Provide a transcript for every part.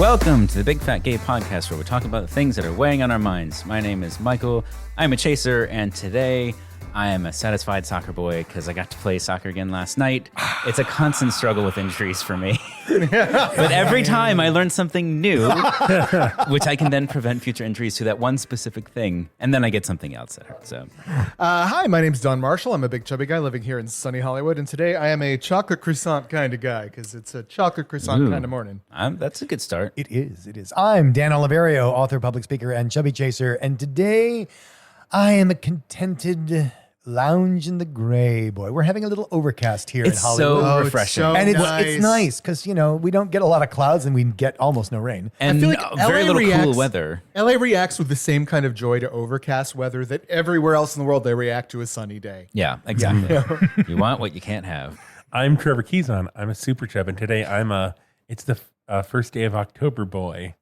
Welcome to the Big Fat Gay Podcast, where we talk about the things that are weighing on our minds. My name is Michael. I'm a chaser, and today I am a satisfied soccer boy because I got to play soccer again last night. It's a constant struggle with injuries for me. But every time I learn something new, which I can then prevent future injuries to that one specific thing, and then I get something else at it. So, hi, my name's Don Marshall. I'm a big chubby guy living here in sunny Hollywood, and today I am a chocolate croissant kind of guy because it's a chocolate croissant kind of morning. That's a good start. It is. I'm Dan Oliverio, author, public speaker, and chubby chaser, and today I am a contented lounge in the gray boy. We're having a little overcast here in Hollywood. So refreshing. And it's nice because, we don't get a lot of clouds and we get almost no rain. And I feel like very LA little cool weather. LA reacts with the same kind of joy to overcast weather that everywhere else in the world they react to a sunny day. Yeah, exactly. You want what you can't have. I'm Trevor Keyson. I'm a super chub, and today it's the first day of October boy.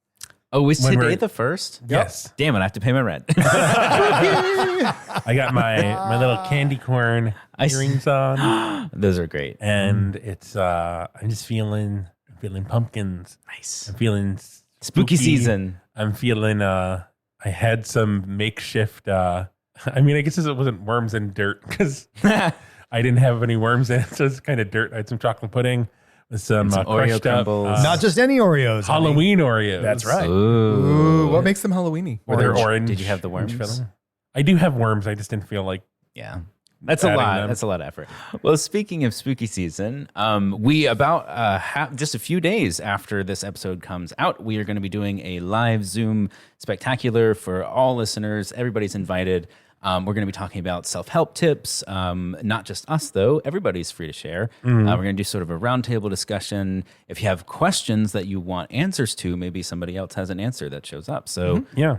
Oh, is today the first? Yes. Damn it, I have to pay my rent. I got my little candy corn earrings on. Those are great. And it's I'm just feeling pumpkins. Nice. I'm feeling Spooky season. I'm feeling I had some makeshift I guess it wasn't worms and dirt because I didn't have any worms in it, so it's kind of dirt. I had some chocolate pudding with some Oreo crushed crumbles. up Not just any Oreos. Halloween Oreos. That's right. Ooh, what makes them Halloweeny? They're orange. Did you have the worms? filling. I do have worms. I just didn't feel like. Yeah. That's a lot. them. That's a lot of effort. Well, speaking of spooky season, we just a few days after this episode comes out, we are going to be doing a live Zoom spectacular for all listeners. Everybody's invited. We're going to be talking about self-help tips, not just us, though. Everybody's free to share. We're going to do sort of a roundtable discussion. If you have questions that you want answers to, maybe somebody else has an answer that shows up. So Yeah.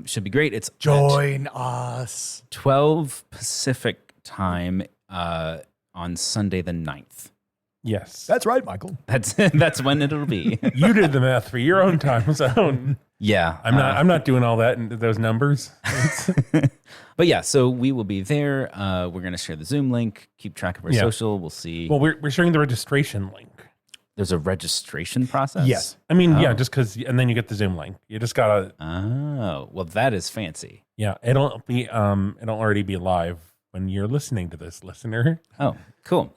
should be great. It's Join us. 12 Pacific time on Sunday the 9th. Yes. That's right, Michael. That's when it'll be. You did the math for your own time zone. Yeah. I'm not doing all that and those numbers. But yeah, so we will be there. We're going to share the Zoom link, keep track of our social. We'll see. Well, we're sharing the registration link. There's a registration process? Yes. Just because, and then you get the Zoom link. You just gotta. Oh, well, that is fancy. Yeah, it'll already be live when you're listening to this, listener. Oh, cool.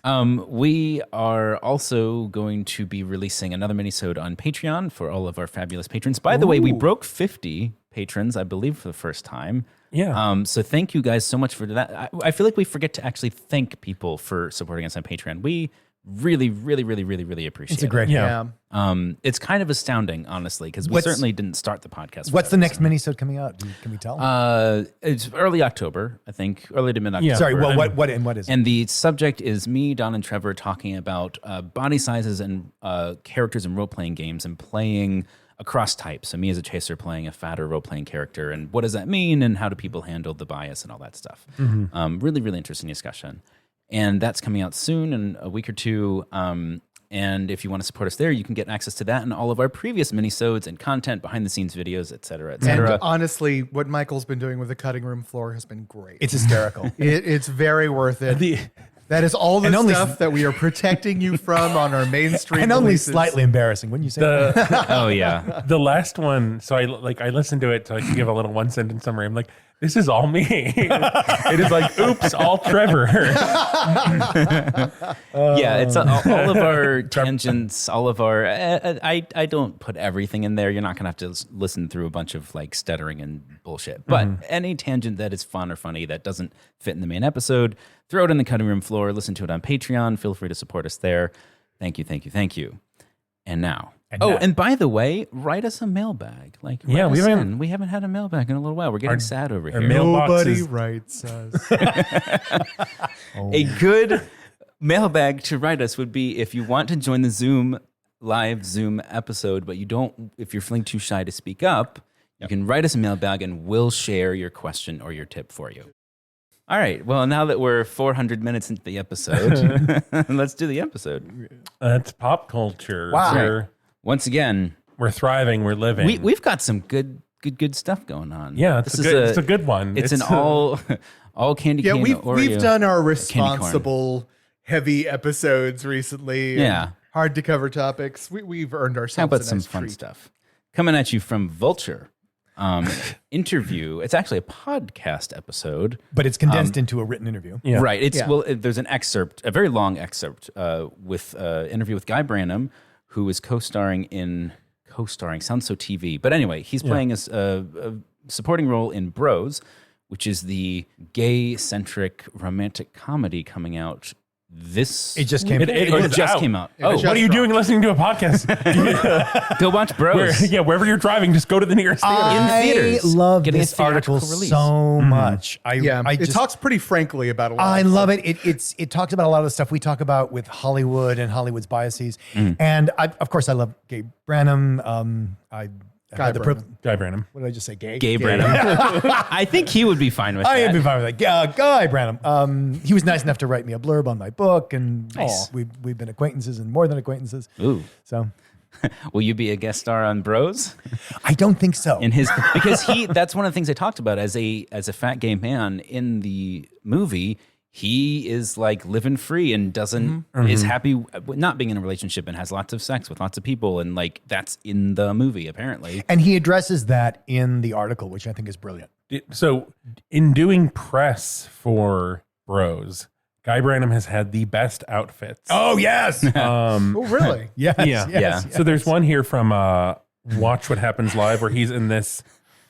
We are also going to be releasing another mini-sode on Patreon for all of our fabulous patrons. By the way, we broke 50 patrons, I believe, for the first time. Yeah. So thank you guys so much for that. I feel like we forget to actually thank people for supporting us on Patreon. We really, really, really, really, really appreciate it. It's a great Yeah. It's kind of astounding, honestly, because we certainly didn't start the podcast. What's the next mini-sode coming out? Can we tell? It's early October, I think, early to mid-October. Yeah. Sorry, what is it? And the subject is me, Don, and Trevor talking about body sizes and characters in role-playing games and playing across types. So me as a chaser playing a fatter role-playing character, and what does that mean, and how do people handle the bias and all that stuff. Really, really interesting discussion. And that's coming out soon, in a week or two. And if you want to support us there, you can get access to that and all of our previous minisodes and content, behind-the-scenes videos, et cetera, et cetera. And honestly, what Michael's been doing with the cutting room floor has been great. It's hysterical. It's very worth it. That is all the stuff that we are protecting you from on our mainstream and only releases. slightly embarrassing, wouldn't you say? Oh, yeah. The last one, so I listened to it so I could give a little one sentence summary. I'm like, this is all me. It is like, oops, all Trevor. Yeah, it's all of our tangents, all of our. I don't put everything in there. You're not going to have to listen through a bunch of like stuttering and bullshit. But any tangent that is fun or funny that doesn't fit in the main episode, throw it in the cutting room floor. Listen to it on Patreon. Feel free to support us there. Thank you, thank you, thank you. And now. And by the way, write us a mailbag. Like, we haven't had a mailbag in a little while. We're getting sad over here. Nobody writes us. A good mailbag to write us would be if you want to join the live Zoom episode, but if you're feeling too shy to speak up, you can write us a mailbag and we'll share your question or your tip for you. All right. Well, now that we're 400 minutes into the episode, let's do the episode. It's pop culture. Wow. Once again, We're thriving. We're living. we've got some good stuff going on. Yeah, it's a good one. It's an all candy cane we've Oreo done our candy corn. responsible heavy episodes recently. Yeah. hard to cover topics. We've earned ourselves How about a some nice fun treat. stuff? Coming at you from Vulture. Interview. It's actually a podcast episode. But it's condensed into a written interview. Yeah. Right. It's Yeah. there's an excerpt, a very long excerpt, with interview with Guy Brannum, who is co-starring. Sounds so TV, but anyway, he's playing a supporting role in Bros, which is the gay-centric romantic comedy coming out. It just came. It just came out. Yeah, Oh, just What are you doing listening to a podcast? go watch Bros. Wherever you're driving, just go to the nearest theater. I theaters, love getting a this article theatrical release. so much. I It just, talks pretty frankly about a lot. I of love stuff. it. It talks about a lot of the stuff we talk about with Hollywood and Hollywood's biases. And of course, I love Gay Brannum. I Guy had the Brannum. Guy Brannum. What did I just say? Gay. Gay Brannum. I think he would be fine with I that. would be fine with that. Guy Brannum. He was nice enough to write me a blurb on my book, and Nice. we've been acquaintances and more than acquaintances. Ooh. So Will you be a guest star on Bros? I don't think so. In his because that's one of the things they talked about as a fat gay man in the movie. He is like living free and doesn't is happy with not being in a relationship and has lots of sex with lots of people, and like that's in the movie apparently. And he addresses that in the article, which I think is brilliant. So, in doing press for Bros, Guy Brannum has had the best outfits. Oh yes, Oh, really? yes, Yeah. yes. So there's one here from Watch What Happens Live where he's in this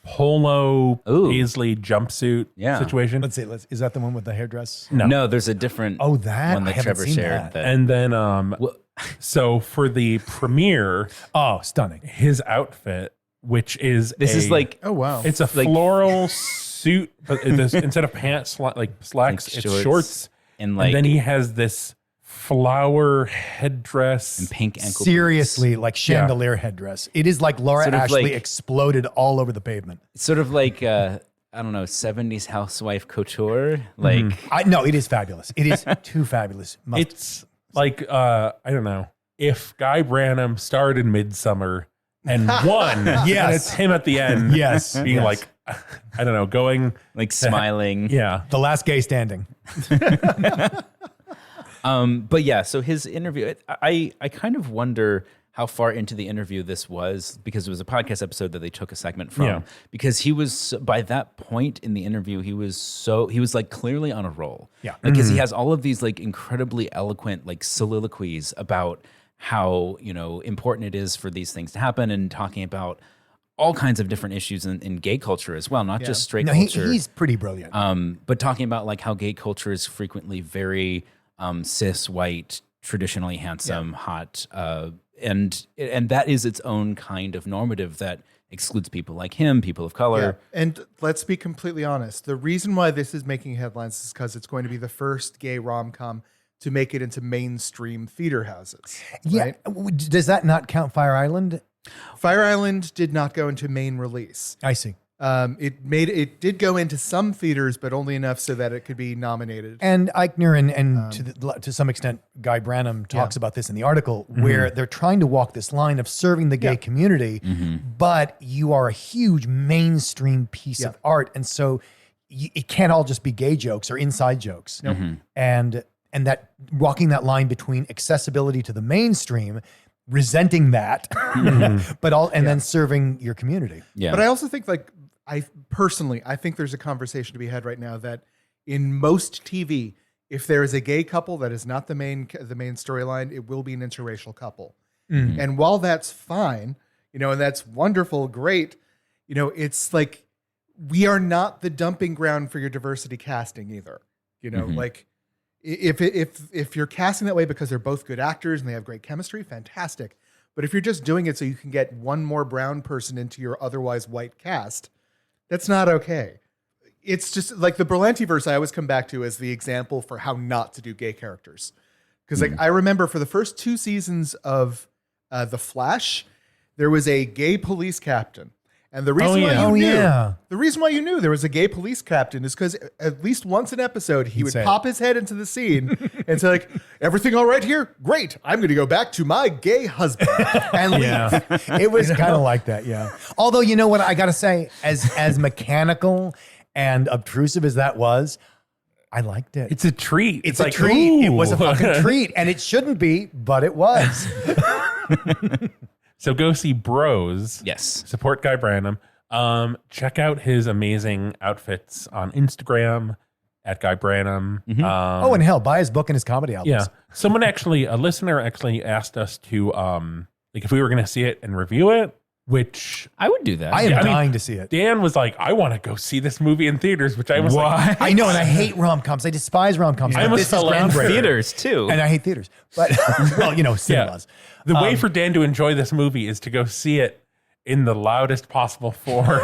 polo Ooh. paisley jumpsuit Yeah. situation. Let's see. Is that the one with the hairdress? No, there's a different Oh, that one I that haven't Trevor seen shared. that. And then, Well- so for the premiere, Oh, stunning. his outfit, which is this is like Oh, wow. it's a like- floral suit, but instead of pants, like slacks, Like it's shorts. and like And then he has this flower headdress. and pink ankle. Seriously, like chandelier headdress. It is like Laura Sort of Ashley like- exploded all over the pavement. boots. Sort of like I don't know, 70s housewife couture. Like No, it is fabulous. It is too fabulous. It's like I don't know, if Guy Brannum starred in Midsummer and won, Yes. and it's him at the end, Yes, being yes. like, I don't know, going, like smiling. yeah, The last gay standing. But yeah, so his interview, I kind of wonder how far into the interview this was because it was a podcast episode that they took a segment from. Yeah. Because he was by that point in the interview, he was like clearly on a roll. Yeah. Because he has all of these like incredibly eloquent like soliloquies about how, important it is for these things to happen and talking about all kinds of different issues in gay culture as well, not just straight No, culture. he's pretty brilliant. But talking about like how gay culture is frequently very cis, white, traditionally handsome, hot, and that is its own kind of normative that excludes people like him, people of color. Yeah. And let's be completely honest. The reason why this is making headlines is because it's going to be the first gay rom-com to make it into mainstream theater houses. yeah. Right? Does that not count Fire Island? Fire Island did not go into main release. I see. It did go into some theaters, but only enough so that it could be nominated. And Eichner and to some extent, Guy Brannum talks about this in the article, where they're trying to walk this line of serving the gay community, but you are a huge mainstream piece of art, and so it can't all just be gay jokes or inside jokes. And that walking that line between accessibility to the mainstream, resenting that, but then serving your community. Yeah. But I also think, like, I think there's a conversation to be had right now that in most TV, if there is a gay couple that is not the main storyline, it will be an interracial couple. And while that's fine, and that's wonderful, great, it's like we are not the dumping ground for your diversity casting either. Like if you're casting that way because they're both good actors and they have great chemistry, fantastic. But if you're just doing it so you can get one more brown person into your otherwise white cast, that's not okay. It's just like the Berlanti-verse I always come back to as the example for how not to do gay characters. Because I remember for the first 2 seasons of The Flash, there was a gay police captain. And the reason the reason why you knew there was a gay police captain is because at least once an episode, he would pop his head into the scene and say, like, everything all right here? Great. I'm going to go back to my gay husband and leave. It was kind of like that, yeah. Although, you know what I got to say, as mechanical and obtrusive as that was, I liked it. It's a treat. It's like, a treat. It was a ooh. fucking treat, and it shouldn't be, but it was. So go see Bros. Yes. Support Guy Brannum. Check out his amazing outfits on Instagram at Guy Brannum. Oh, and hell, buy his book and his comedy albums. Yeah. Someone actually, a listener actually asked us to, like if we were going to see it and review it, which I would do that. I am Yeah, I mean, dying to see it. Dan was like, I want to go see this movie in theaters, which I was like, I know, and I hate rom-coms. I despise rom-coms. I but almost this is fell in groundbreaking. theaters too. And I hate theaters. But, well, cinemas. the way for Dan to enjoy this movie is to go see it in the loudest possible form.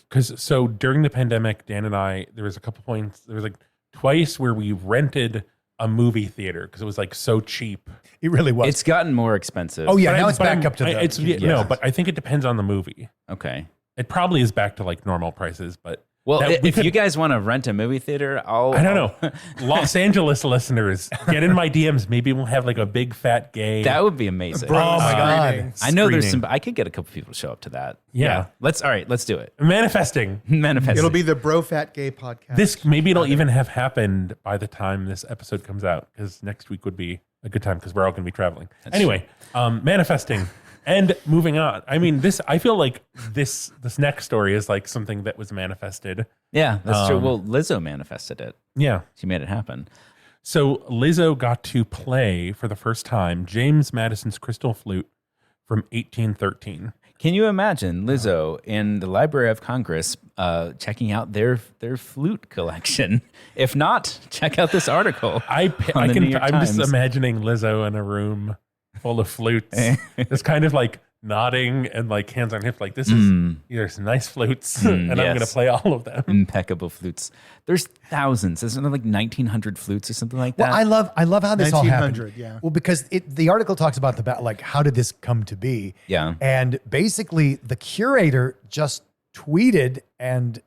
Because so during the pandemic, Dan and I, there was a couple points, there was like twice where we rented a movie theater because it was like so cheap. It really was. It's gotten more expensive. oh, yeah, But now I- it's but back I'm- up to the... it's no, but I think it depends on the movie. Okay. It probably is back to like normal prices, but Well, that- we if could- you guys want to rent a movie theater, I don't know. Los Angeles listeners, get in my DMs. Maybe we'll have like a big fat gay. That would be amazing. Oh, my God. Screening. I know there's screening. some. I could get a couple people to show up to that. Yeah. All right. Let's do it. Manifesting. Manifest. It'll be the Bro Fat Gay podcast. This maybe it'll even have happened by the time this episode comes out because next week would be a good time because we're all going to be traveling. Anyway, manifesting and moving on. I mean, I feel like this next story is like something that was manifested. Yeah, that's true. Well, Lizzo manifested it. Yeah. She made it happen. So Lizzo got to play for the first time James Madison's crystal flute from 1813. Can you imagine Lizzo in the Library of Congress checking out their flute collection? If not, check out this article. I'm just Times. imagining Lizzo in a room full of flutes, just kind of like nodding and like hands on hip, like this is there's some nice flutes, and I'm going to yes. play all of them. Impeccable flutes. There's thousands. Isn't there like 1,900 flutes or something like that? Well, I love how this all happened. 1900, yeah. Well, because the article talks about like how did this come to be? Yeah. And basically, the curator just tweeted and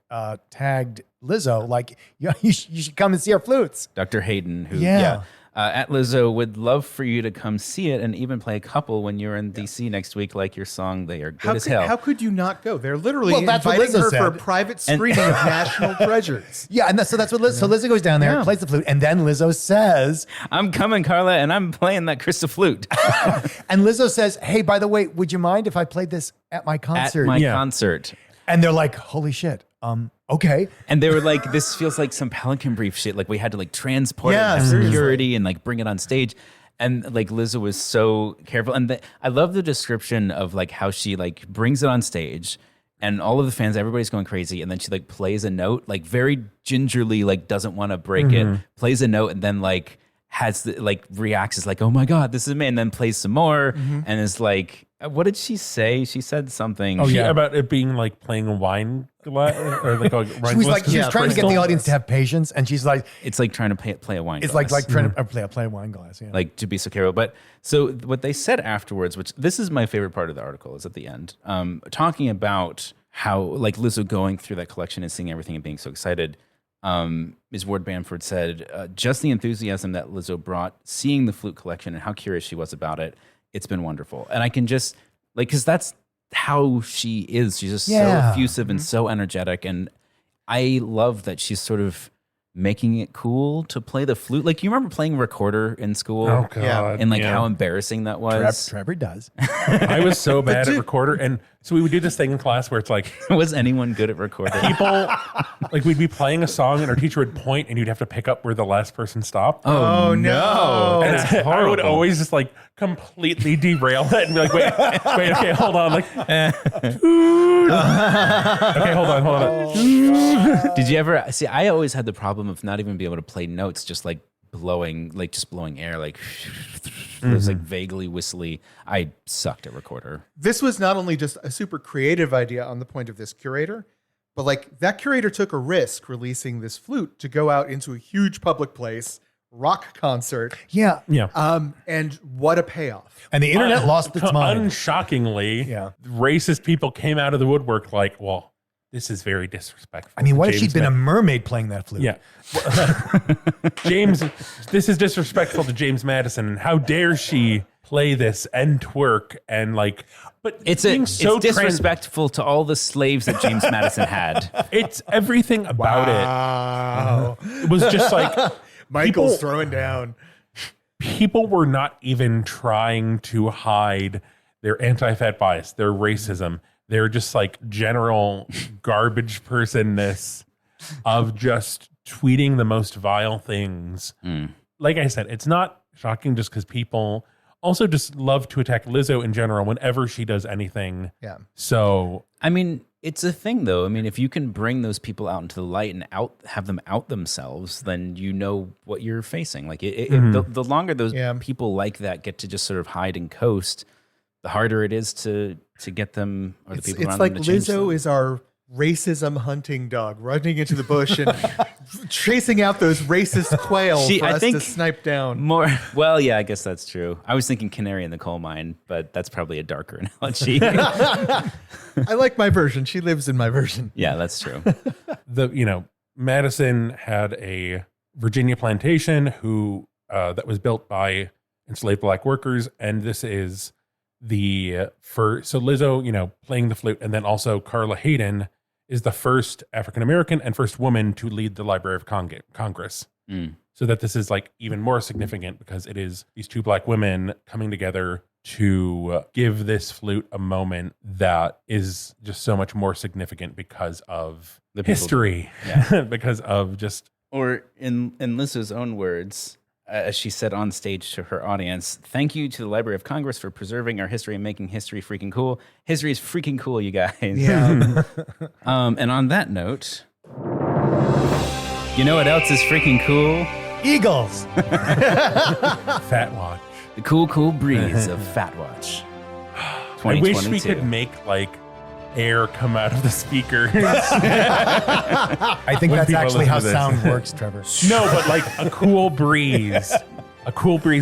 tagged Lizzo like, you should come and see our flutes. Dr. Hayden, who Yeah. at Lizzo would love for you to come see it and even play a couple when you're in DC next week, like your song. They are good as hell. How could you not go? They're literally Well, that's what inviting Lizzo her for a said. private screening of National Treasures. Yeah, and so that's what Lizzo. So Lizzo goes down there, Yeah. plays the flute, and then Lizzo says, I'm coming, Carla, and I'm playing that crystal flute and Lizzo says, "Hey, by the way, would you mind if I played this at my at concert?" my Yeah. concert. And they're like, "Holy shit, okay." And they were like, this feels like some Pelican Brief shit. Like we had to like transport Yeah, it to seriously. security and like bring it on stage. And like Lizzo was so careful. And I love the description of like how she like brings it on stage and all of the fans, everybody's going crazy. And then she like plays a note, like very gingerly, like doesn't want to break it, plays a note and then like has the, like reacts as like, oh my God, this is me. And then plays some more and is like, what did she say? She said something. Oh yeah, about it being like playing a wine glass or like a wine She was glass. like, she was trying to get the audience to have patience, and she's like, It's like trying to play a wine it's glass. like trying to play a wine glass. Yeah. Like to be so careful. But so what they said afterwards, which this is my favorite part of the article, is at the end, talking about how like Lizzo going through that collection and seeing everything and being so excited. Ms. Ward Bamford said, just the enthusiasm that Lizzo brought, seeing the flute collection and how curious she was about it, it's been wonderful. And I can just like, because that's how she is. She's just so effusive and so energetic. And I love that she's sort of making it cool to play the flute. Like you remember playing recorder in school? Oh god, Yeah. And like how embarrassing that was. Trevor does. I was so bad at recorder, and so we would do this thing in class where it's like Was anyone good at recording? people, like we'd be playing a song, and our teacher would point, and you'd have to pick up where the last person stopped. Oh, no. And That's I would horrible. always just like completely derail it and be like, wait, okay, hold on. Like, okay, hold on. Did you ever see? I always had the problem of not even being able to play notes, just like blowing air, like it was like vaguely whistly. I sucked at recorder. This was not only just a super creative idea on the point of this curator, but like that curator took a risk releasing this flute to go out into a huge public place, rock concert. Yeah. Yeah. And what a payoff. And the internet lost its mind. Unshockingly, Yeah. racist people came out of the woodwork like, well, this is very disrespectful. I mean, to what if James she'd been a Ma- mermaid playing that flute? Yeah. James, this is disrespectful to James Madison. And how dare she play this and twerk and like, but It's disrespectful to all the slaves that James Madison had. It's everything about Wow. it. It was just like Michael's people- throwing down. people were not even trying to hide their anti-fat bias, their racism, their just like general garbage personness of just tweeting the most vile things. Like I said, it's not shocking just because people also just love to attack Lizzo in general whenever she does anything. Yeah. So I mean, it's a thing, though. I mean, if you can bring those people out into the light and have them out themselves, then you know what you're facing. Like, the longer those people like that get to just sort of hide and coast, the harder it is to get them or the people around It's like them to change Lizzo them. is our racism hunting dog, running into the bush and chasing out those racist quail for I us think to snipe down. More well, yeah, I guess that's true. I was thinking canary in the coal mine, but that's probably a darker analogy. I like my version. She lives in my version. Yeah, that's true. Madison had a Virginia plantation that was built by enslaved black workers, and this is the first. So Lizzo, playing the flute, and then also Carla Hayden is the first African American and first woman to lead the Library of Congress. So that this is like even more significant because it is these two black women coming together to give this flute a moment that is just so much more significant because of The people- history, because of just Or in Lizzo's own words, as she said on stage to her audience, "Thank you to the Library of Congress for preserving our history and making history freaking cool. History is freaking cool, you guys." Yeah. And on that note, you know what else is freaking cool? Eagles. Fat Watch. The cool breeze of Fat Watch. I wish we 2022. could make like air come out of the speakers. I think When that's people actually listen how to this. sound works, Trevor. No, but like a cool breeze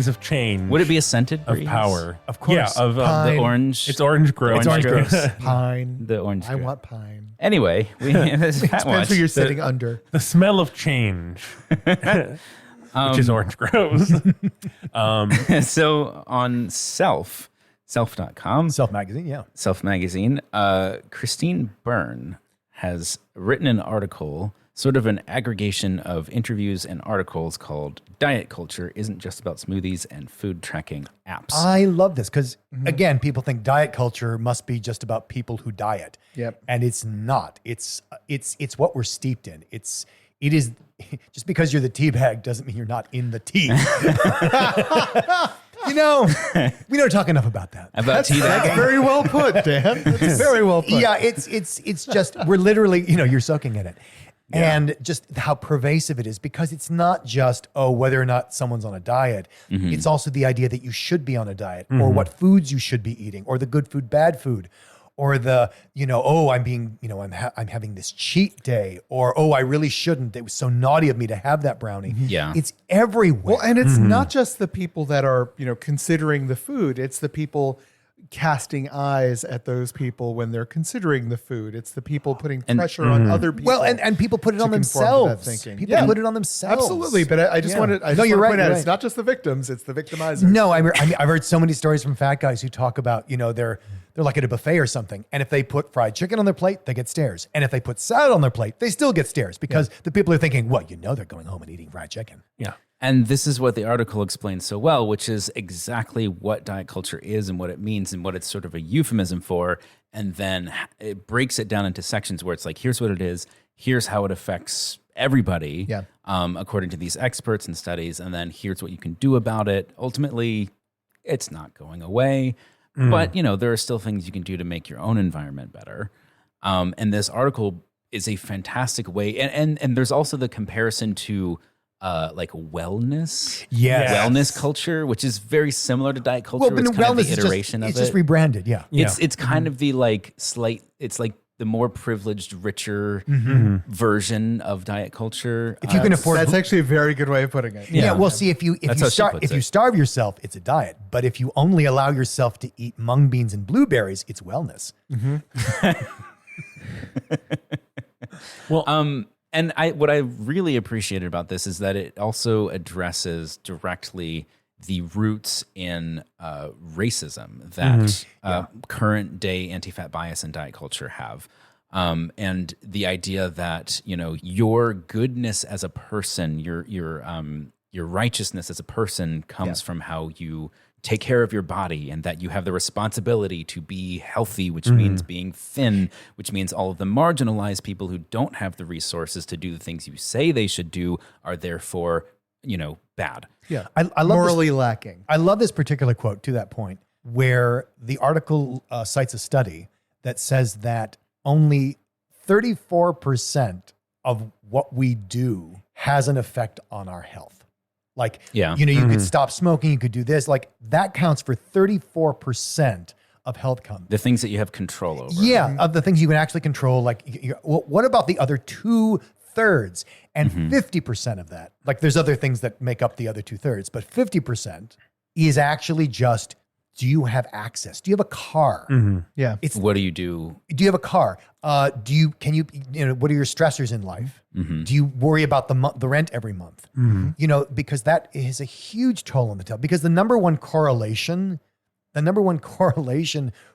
of change. Would it be a scented of breeze? power? Of course. Yeah, of The orange. It's orange grove. It's orange grove. Pine. The orange. I grove. want pine. Anyway, this Fat Depends Watch. who you're sitting under. The smell of change, which is orange groves. So on self.com, Self magazine, yeah. Self Magazine, Christine Byrne has written an article, sort of an aggregation of interviews and articles called Diet Culture Isn't Just About Smoothies and Food Tracking Apps. I love this because, again, people think diet culture must be just about people who diet. Yep. And it's not. It's what we're steeped in. It is just because you're the tea bag doesn't mean you're not in the tea. We don't talk enough about that. About tea That's bagging. very well put, Dan. That's very well put. Yeah, it's just we're literally, you're soaking in it. And just how pervasive it is because it's not just, whether or not someone's on a diet. It's also the idea that you should be on a diet or what foods you should be eating or the good food, bad food. Or the, I'm being, I'm having this cheat day, or I really shouldn't. It was so naughty of me to have that brownie. Yeah. It's everywhere. Well, and it's not just the people that are, considering the food. It's the people casting eyes at those people when they're considering the food. It's the people putting pressure on other people. Well, and people put it on to conform to that themselves. thinking. People Yeah. put it on themselves. Absolutely, but I just wanted to you're right, point out you're it's right. not just the victims; it's the victimizers. No, I've heard so many stories from fat guys who talk about, they're like at a buffet or something, and if they put fried chicken on their plate, they get stares, and if they put salad on their plate, they still get stares because the people are thinking, well, they're going home and eating fried chicken. Yeah. And this is what the article explains so well, which is exactly what diet culture is and what it means and what it's sort of a euphemism for. And then it breaks it down into sections where it's like, here's what it is, here's how it affects everybody, according to these experts and studies, and then here's what you can do about it. Ultimately, it's not going away, but there are still things you can do to make your own environment better. And this article is a fantastic way, and there's also the comparison to like wellness, Yes. wellness culture, which is very similar to diet culture. Well, it's but kind of wellness the is iteration it's of just it. rebranded, yeah. It's kind of the it's like the more privileged, richer version of diet culture. If you can afford That's actually a very good way of putting it. Yeah, well, see, if you That's how she puts if you it. starve yourself, it's a diet. But if you only allow yourself to eat mung beans and blueberries, it's wellness. And what I really appreciated about this is that it also addresses directly the roots in racism that current day anti-fat bias and diet culture have. And the idea that, you know, your goodness as a person, your righteousness as a person comes from how you take care of your body, and that you have the responsibility to be healthy, which means being thin, which means all of the marginalized people who don't have the resources to do the things you say they should do are therefore, you know, bad. Yeah. I love morally lacking. I love this particular quote to that point, where the article cites a study that says that only 34% of what we do has an effect on our health. Like, you know, you could stop smoking, you could do this. Like, that counts for 34% of health outcomes. The things that you have control over. Yeah, of the things you can actually control. Like, what about the other 2/3 and 50% of that? Like, there's other things that make up the other 2/3, but 50% is actually just, do you have access? Do you have a car? Yeah. It's, What do you do? do you have a car? You know, what are your stressors in life? Do you worry about the rent every month? You know, because that is a huge toll on the health. Because the number one correlation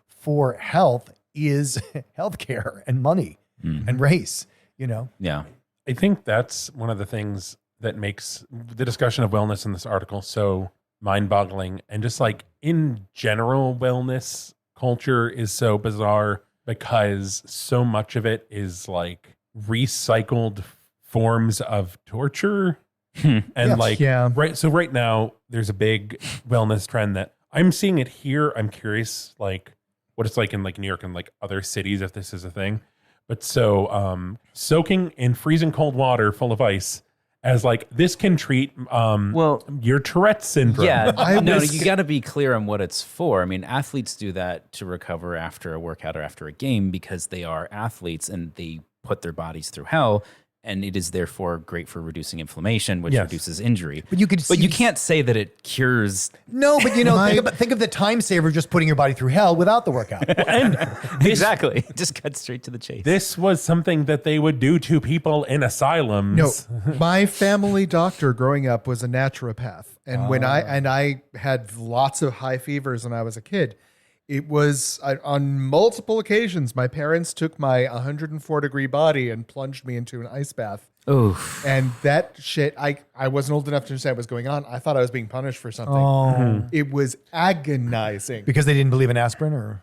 for health is healthcare and money and race, you know? Yeah. I think that's one of the things that makes the discussion of wellness in this article so mind-boggling. And just like in general, wellness culture is so bizarre because so much of it is like recycled forms of torture. Right. So right now there's a big wellness trend that I'm seeing it here. I'm curious, like what it's like in like New York and like other cities, if this is a thing. But so soaking in freezing cold water full of ice as like, this can treat your Tourette's syndrome. Yeah, no, you got to be clear on what it's for. I mean, athletes do that to recover after a workout or after a game because they are athletes and they put their bodies through hell. And it is therefore great for reducing inflammation, which reduces injury. But you can't say that it cures. No, but you know, think of the time saver just putting your body through hell without the workout. And Exactly. Just cut straight to the chase. this was something that they would do to people in asylums. No, my family doctor growing up was a naturopath. And when I had lots of high fevers when I was a kid, it was on multiple occasions, my parents took my 104-degree body and plunged me into an ice bath. Oof. And that shit, I wasn't old enough to understand what was going on. I thought I was being punished for something. It was agonizing. Because they didn't believe in aspirin, or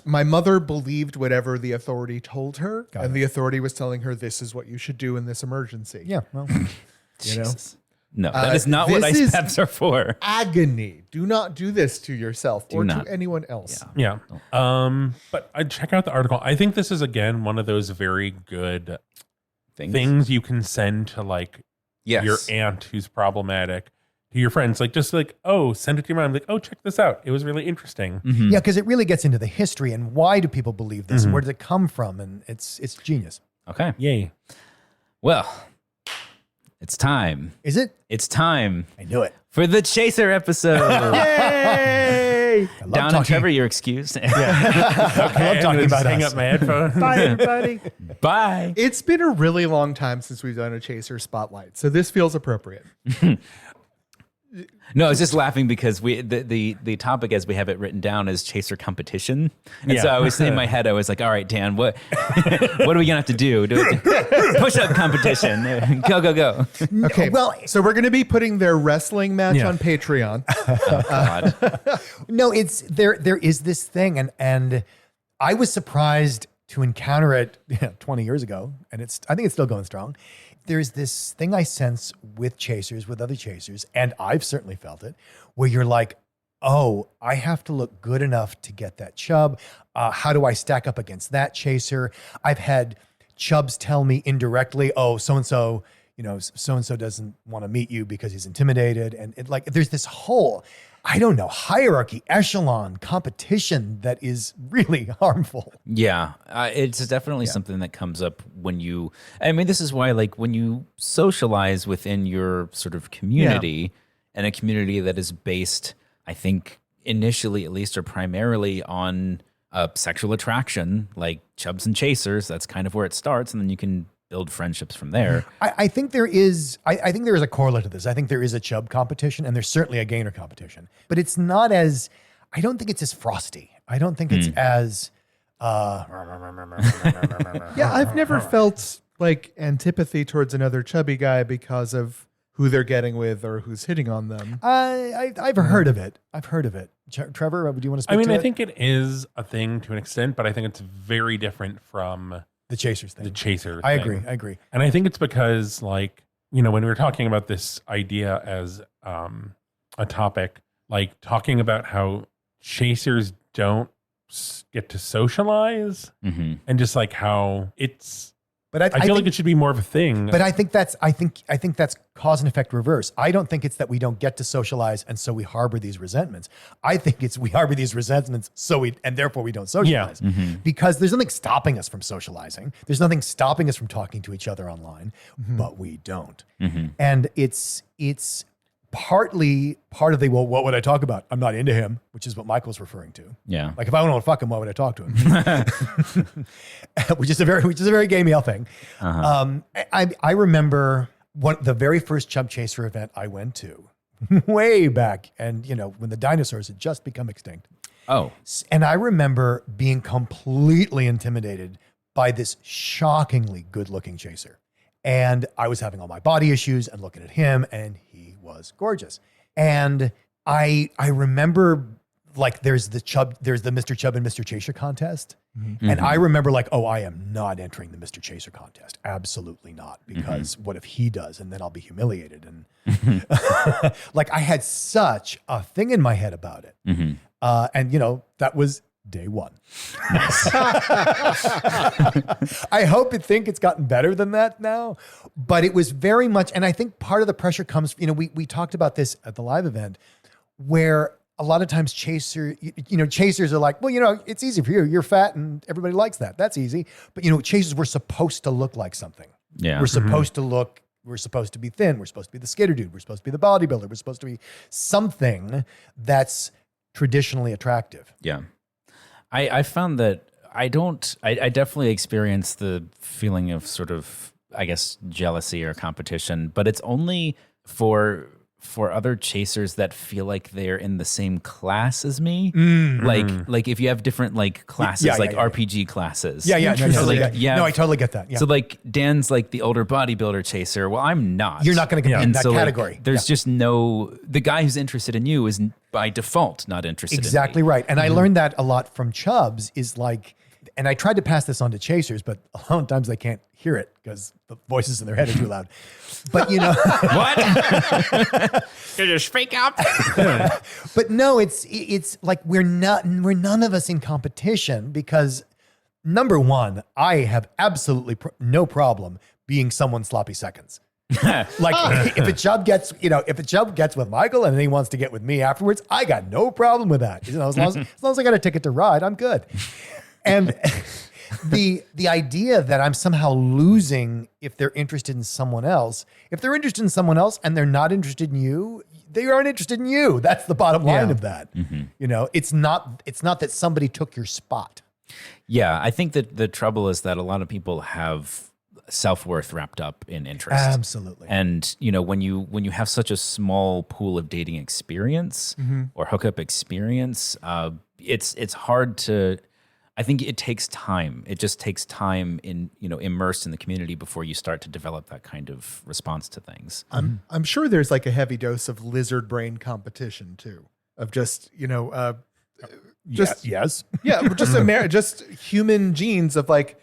My mother believed whatever the authority told her, and the authority was telling her this is what you should do in this emergency. yeah, well, You know? No, that is not what this ice is baths are for. Agony. Do not do this to yourself or not. to anyone else. Yeah. But I check out the article. I think this is again one of those very good things you can send to like your aunt who's problematic, to your friends, like just like, oh, send it to your mom. Like, oh, check this out. It was really interesting. yeah, because it really gets into the history and why do people believe this and where did it come from, and it's genius. Okay. Yay. Well, it's time. Is it? It's time I knew it. for the Chaser episode. Yay! Don and Trevor, you're excused. Okay, talking I'm gonna just about hang us. up my headphones. Bye, everybody. Bye. It's been a really long time since we've done a Chaser Spotlight, so this feels appropriate. No, I was just laughing because the topic as we have it written down is Chaser competition. And so I was in my head, I was like, all right, Dan, what are we gonna have to do? Push up competition. Go. Okay, Well, so we're going to be putting their wrestling match on Patreon. God. no, it's there is this thing, and I was surprised to encounter it 20 years ago, and I think it's still going strong. There's this thing I sense with chasers, with other chasers, and I've certainly felt it, where you're like, oh, I have to look good enough to get that chub. How do I stack up against that chaser? I've had chubs tell me indirectly, oh, so-and-so, so-and-so doesn't want to meet you because he's intimidated. And there's this whole, I don't know, hierarchy, echelon, competition that is really harmful. Yeah, it's definitely something that comes up when this is why, like, when you socialize within your sort of community, and a community that is based, I think, initially at least, or primarily on sexual attraction, like chubs and chasers, that's kind of where it starts. And then you can build friendships from there. I think there is. I think there is a correlate to this. I think there is a chub competition, and there's certainly a gainer competition. But it's not as. I don't think it's as frosty. I don't think it's as. Yeah, I've never felt like antipathy towards another chubby guy because of who they're getting with or who's hitting on them. I've heard of it. I've heard of it. Trevor, do you want to speak to it? I think it is a thing to an extent, but I think it's very different from The Chasers thing. the chaser I thing. agree. And I think it's because, like, when we were talking about this idea as a topic, like talking about how chasers don't get to socialize and just like how it's, But I feel think, like it should be more of a thing. But I think that's cause and effect reverse. I don't think it's that we don't get to socialize and so we harbor these resentments. I think it's we harbor these resentments and therefore we don't socialize. Because there's nothing stopping us from socializing. There's nothing stopping us from talking to each other online, but we don't. And it's partly part of the, well, what would I talk about? I'm not into him, which is what Michael's referring to. Yeah. Like if I don't want to fuck him, why would I talk to him? which is a very gay male thing. I remember the very first Chub Chaser event I went to way back. And when the dinosaurs had just become extinct. Oh. And I remember being completely intimidated by this shockingly good looking chaser. And I was having all my body issues and looking at him, and he was gorgeous. And I remember like there's the Mr. Chub and Mr. Chaser contest. And I remember like, oh, I am not entering the Mr. Chaser contest. Absolutely not. Because what if he does? And then I'll be humiliated. And like I had such a thing in my head about it. And that was day one. I hope and think it's gotten better than that now, but it was very much, and I think part of the pressure comes, we talked about this at the live event where a lot of times chasers are like, well, it's easy for you. You're fat and everybody likes that. That's easy. But chasers were supposed to look like something. Yeah. We're supposed to be thin. We're supposed to be the skater dude. We're supposed to be the bodybuilder. We're supposed to be something that's traditionally attractive. Yeah. I found that I definitely experience the feeling of sort of, I guess, jealousy or competition, but it's only for other chasers that feel like they're in the same class as me. Like if you have different like classes, RPG classes. Yeah. No, I totally get that. Yeah. So like Dan's like the older bodybuilder chaser. Well, I'm not. You're not going to get in that category. There's just the guy who's interested in you is by default not interested exactly in me. Right. And I learned that a lot from Chubs is like, and I tried to pass this on to chasers, but a lot of times they can't hear it because the voices in their head are too loud. But what? You just speak up. But no, it's like we're none of us in competition because number one, I have absolutely no problem being someone's sloppy seconds. Like if a chub gets with Michael and then he wants to get with me afterwards, I got no problem with that. As long as I got a ticket to ride, I'm good. And the idea that I'm somehow losing if they're interested in someone else, if they're interested in someone else and they're not interested in you, they aren't interested in you. That's the bottom line of that. It's not that somebody took your spot. Yeah, I think that the trouble is that a lot of people have self-worth wrapped up in interest. Absolutely. And when you have such a small pool of dating experience or hookup experience, it's hard to, I think it takes time. It just takes time in, immersed in the community before you start to develop that kind of response to things. I'm sure there's like a heavy dose of lizard brain competition too, of just, yes. Yeah, just human genes of like,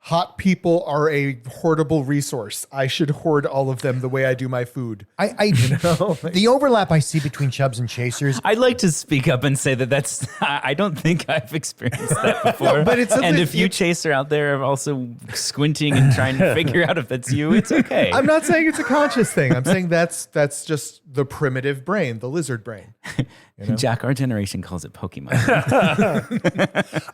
hot people are a hoardable resource. I should hoard all of them the way I do my food. The overlap I see between chubs and chasers. I'd like to speak up and say that's, I don't think I've experienced that before. But it's and if you chaser out there are also squinting and trying to figure out if that's you, it's okay. I'm not saying it's a conscious thing. I'm saying that's just the primitive brain, the lizard brain. Jack, our generation calls it Pokemon.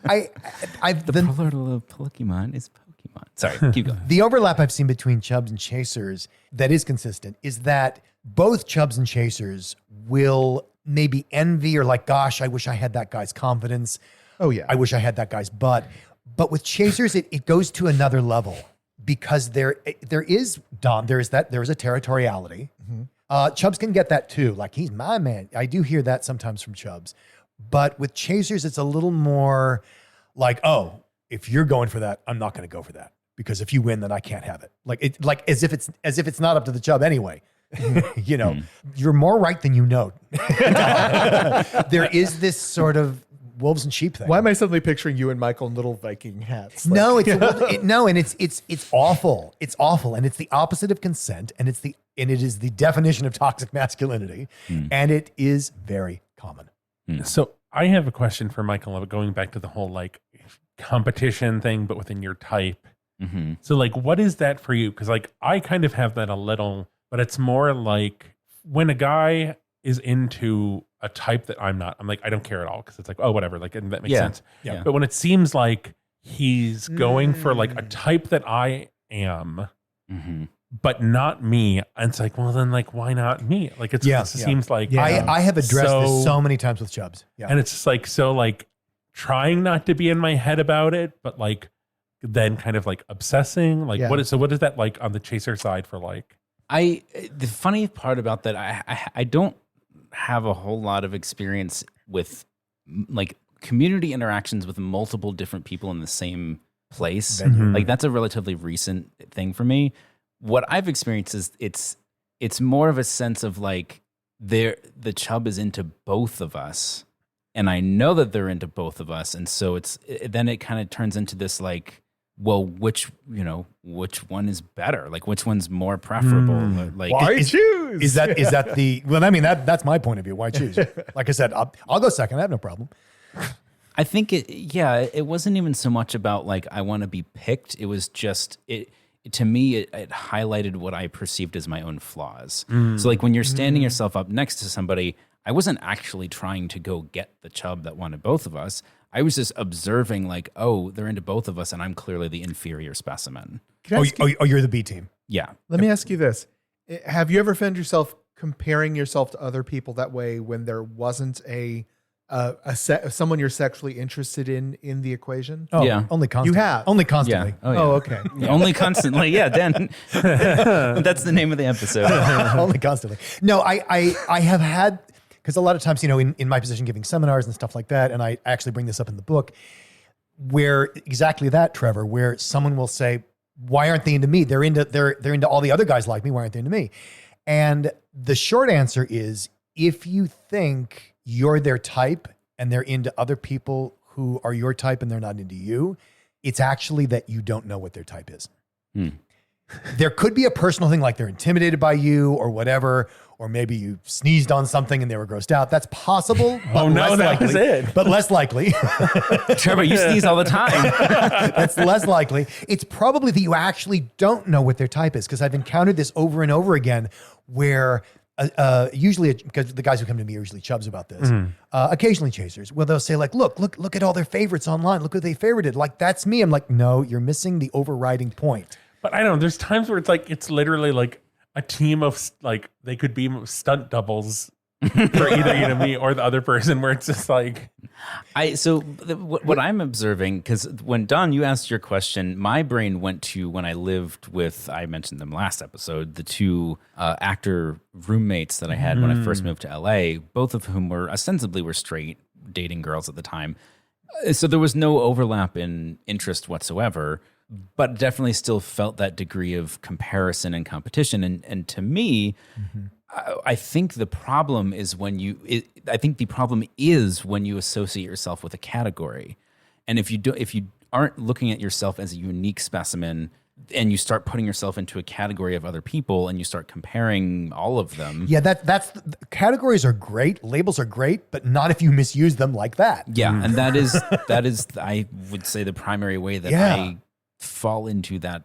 The plural of Pokemon is Pokemon. Sorry, keep going. The overlap I've seen between chubs and chasers that is consistent is that both chubs and chasers will maybe envy or like, gosh, I wish I had that guy's confidence. Oh yeah. I wish I had that guy's butt. But with chasers, it goes to another level because there is Don. There is a territoriality. Chubbs can get that too. Like, he's my man. I do hear that sometimes from Chubbs, but with chasers, it's a little more like, oh, if you're going for that, I'm not going to go for that, because if you win, then I can't have it. Like as if it's not up to the Chubb anyway. You know, you're more right than you know. There is this sort of wolves and sheep thing. Why am I suddenly picturing you and Michael in little Viking hats? No, and it's awful. It's awful, and it's the opposite of consent, and it is the definition of toxic masculinity, and it is very common. So I have a question for Michael, going back to the whole like competition thing, but within your type. So like, what is that for you? Because like, I kind of have that a little, but it's more like when a guy is into a type that I'm not, I'm like, I don't care at all, because it's like, oh, whatever, like, and that makes sense. Yeah. But when it seems like he's going for like a type that I am, but not me, and it's like, well, then like, why not me? Like, it seems like I have addressed this so many times with Chubbs. Yeah. And it's just like, so like trying not to be in my head about it, but like then kind of like obsessing. Like, what is that like on the chaser side for like? The funny part about that, I don't have a whole lot of experience with like community interactions with multiple different people in the same place. Like, that's a relatively recent thing for me. What I've experienced is it's more of a sense of like the Chubb is into both of us, and I know that they're into both of us, and so then it kind of turns into this like, well, which one is better? Like, which one's more preferable? Like, why choose? Is that the? Well, I mean, that's my point of view. Why choose? Like I said, I'll go second. I have no problem. I think it wasn't even so much about like I want to be picked. It was just to me, it highlighted what I perceived as my own flaws. So like when you're standing yourself up next to somebody, I wasn't actually trying to go get the Chubb that wanted both of us. I was just observing like, oh, they're into both of us, and I'm clearly the inferior specimen. You're the B team. Yeah. Let me ask you this. Have you ever found yourself comparing yourself to other people that way when there wasn't someone you're sexually interested in the equation? Oh, yeah. Only constantly. You have? Only constantly. Yeah. Oh, okay. Yeah, only constantly. Yeah, Dan. That's the name of the episode. Only constantly. No, I have had, because a lot of times, in my position giving seminars and stuff like that, and I actually bring this up in the book, where exactly that, Trevor, where someone will say, why aren't they into me? They're into all the other guys like me. Why aren't they into me? And the short answer is, if you think you're their type and they're into other people who are your type and they're not into you, it's actually that you don't know what their type is. There could be a personal thing, like they're intimidated by you or whatever, or maybe you sneezed on something and they were grossed out. That's possible, but less likely. Was it. But less likely. Trevor, you sneeze all the time. That's less likely. It's probably that you actually don't know what their type is, because I've encountered this over and over again, where usually, because the guys who come to me are usually Chubbs about this, occasionally chasers, where they'll say like, look at all their favorites online. Look what they favorited. Like, that's me. I'm like, no, you're missing the overriding point. But I don't know. There's times where it's literally like a team of like, they could be stunt doubles for either me or the other person, where it's just like. What I'm observing, because when Don, you asked your question, my brain went to when I lived with, I mentioned them last episode, the two actor roommates that I had when I first moved to LA, both of whom were ostensibly straight, dating girls at the time. So there was no overlap in interest whatsoever, but definitely still felt that degree of comparison and competition. And to me, I think the problem is when you associate yourself with a category. And if you aren't looking at yourself as a unique specimen, and you start putting yourself into a category of other people and you start comparing all of them. Yeah, that's categories are great, labels are great, but not if you misuse them like that. Yeah, and that is I would say the primary way that I fall into that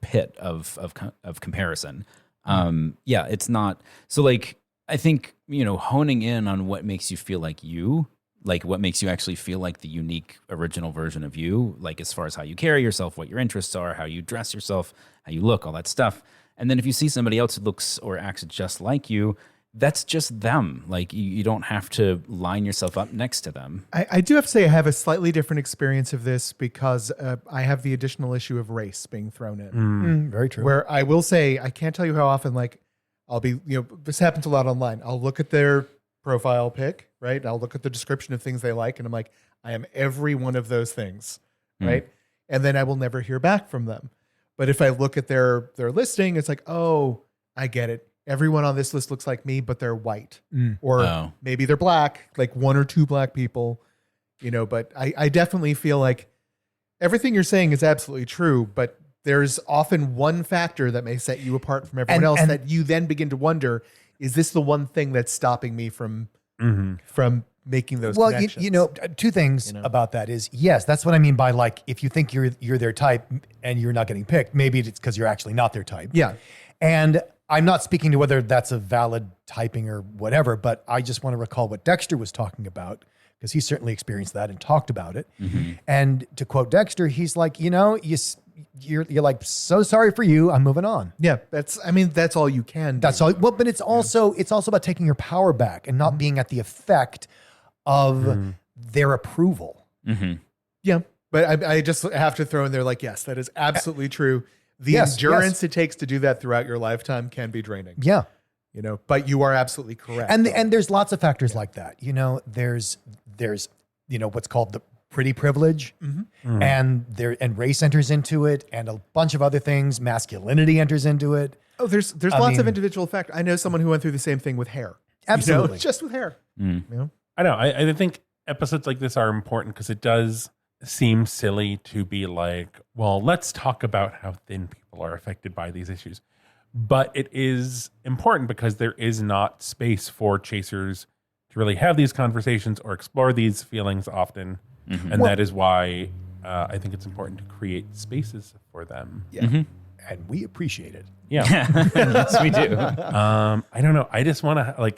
pit of comparison. It's not so like, I think, honing in on what makes you feel like you, like what makes you actually feel like the unique original version of you, like as far as how you carry yourself, what your interests are, how you dress yourself, how you look, all that stuff. And then if you see somebody else who looks or acts just like you, that's just them. Like you don't have to line yourself up next to them. I do have to say I have a slightly different experience of this because I have the additional issue of race being thrown in. Very true. Where I will say, I can't tell you how often, like, I'll be, this happens a lot online. I'll look at their profile pic, right? I'll look at the description of things they like, and I'm like, I am every one of those things, right? And then I will never hear back from them. But if I look at their listing, it's like, oh, I get it. Everyone on this list looks like me, but they're white. Or maybe they're black, like one or two black people, but I definitely feel like everything you're saying is absolutely true, but there's often one factor that may set you apart from everyone else that you then begin to wonder, is this the one thing that's stopping me from making those connections? Two things about that is, yes, that's what I mean by, like, if you think you're their type and you're not getting picked, maybe it's because you're actually not their type. Yeah. And I'm not speaking to whether that's a valid typing or whatever, but I just want to recall what Dexter was talking about, because he certainly experienced that and talked about it. And to quote Dexter, he's like, you're like, so sorry for you, I'm moving on. Yeah, that's all you can do. That's all. Well, but it's also about taking your power back and not being at the effect of their approval. Yeah, but I just have to throw in there, like, yes, that is absolutely true. The endurance it takes to do that throughout your lifetime can be draining. Yeah. But you are absolutely correct. And there's lots of factors like that. There's what's called the pretty privilege, and race enters into it, and a bunch of other things. Masculinity enters into it. Oh, there's lots of individual factors. I know someone who went through the same thing with hair. Absolutely. Just with hair. I know. I think episodes like this are important because it does seem silly to be like, well, let's talk about how thin people are affected by these issues. But it is important because there is not space for chasers to really have these conversations or explore these feelings often. And that is why I think it's important to create spaces for them. Yeah. And we appreciate it. Yeah. Yes, we do. I don't know. I just want to,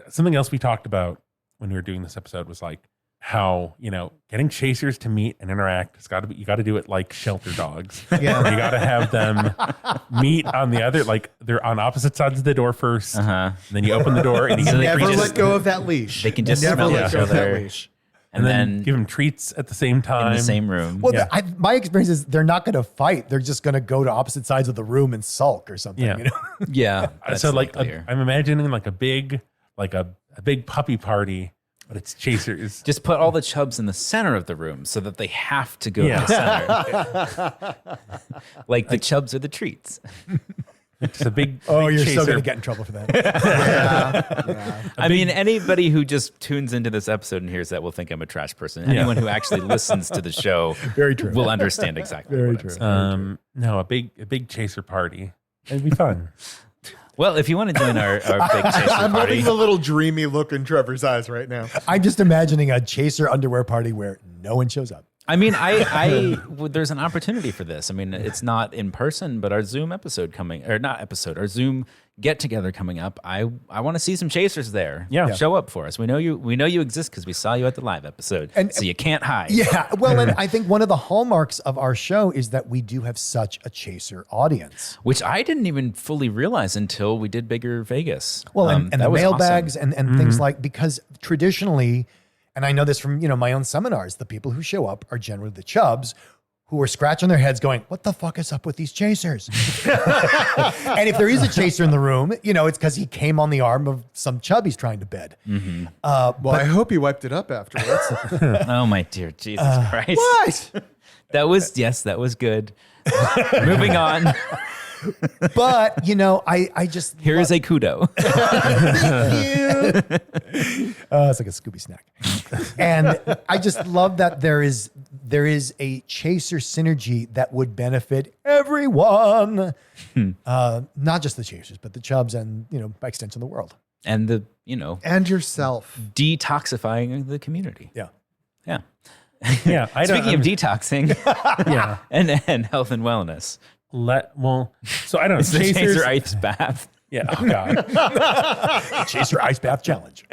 something else we talked about when we were doing this episode was like, how, getting chasers to meet and interact, you got to do it like shelter dogs. Yeah. You got to have them meet on the other, like they're on opposite sides of the door first. And then you open the door and you So can they Never can let go of that leash. They can just Never smell let each go of that other. leash. And then give them treats at the same time. in the same room. Well, my experience is they're not going to fight. They're just going to go to opposite sides of the room and sulk or something. Yeah. Yeah. That's So like likelier. I'm imagining like a big puppy party, but it's chasers. Just put all the chubs in the center of the room so that they have to go to the center. Like the chubs are the treats. It's a big You're chaser. so going to get in trouble for that. I mean, anybody who just tunes into this episode and hears that will think I'm a trash person. Anyone who actually listens to the show Very true. will understand exactly Very what true. I'm saying. No, a big chaser party. It'd be fun. Well, if you want to join our big chaser I'm party, loving the little dreamy look in Trevor's eyes right now. I'm just imagining a chaser underwear party where no one shows up. I mean, there's an opportunity for this. I mean, it's not in person, but our Zoom our Zoom get together coming up. I want to see some chasers there. Yeah. Show up for us. We know you exist because we saw you at the live episode, so you can't hide. Yeah. Well, and I think one of the hallmarks of our show is that we do have such a chaser audience. Which I didn't even fully realize until we did Bigger Vegas. Well, and the that was mailbags awesome. and things like, because traditionally, and I know this from, my own seminars, the people who show up are generally the chubs who are scratching their heads going, what the fuck is up with these chasers? And if there is a chaser in the room, it's because he came on the arm of some chub he's trying to bed. Well, I hope he wiped it up afterwards. Oh my dear Jesus Christ! What? That was good. Moving on. But, I just... Here is a kudo. It's like a Scooby snack. And I just love that there is a chaser synergy that would benefit everyone. Not just the chasers, but the chubs and, by extension, the world. And And yourself. detoxifying the community. Yeah. Yeah. Yeah. Speaking of detoxing yeah. and health and wellness, So I don't know. it's the Chasers. chaser ice bath. Yeah. Oh God. Chaser ice bath challenge.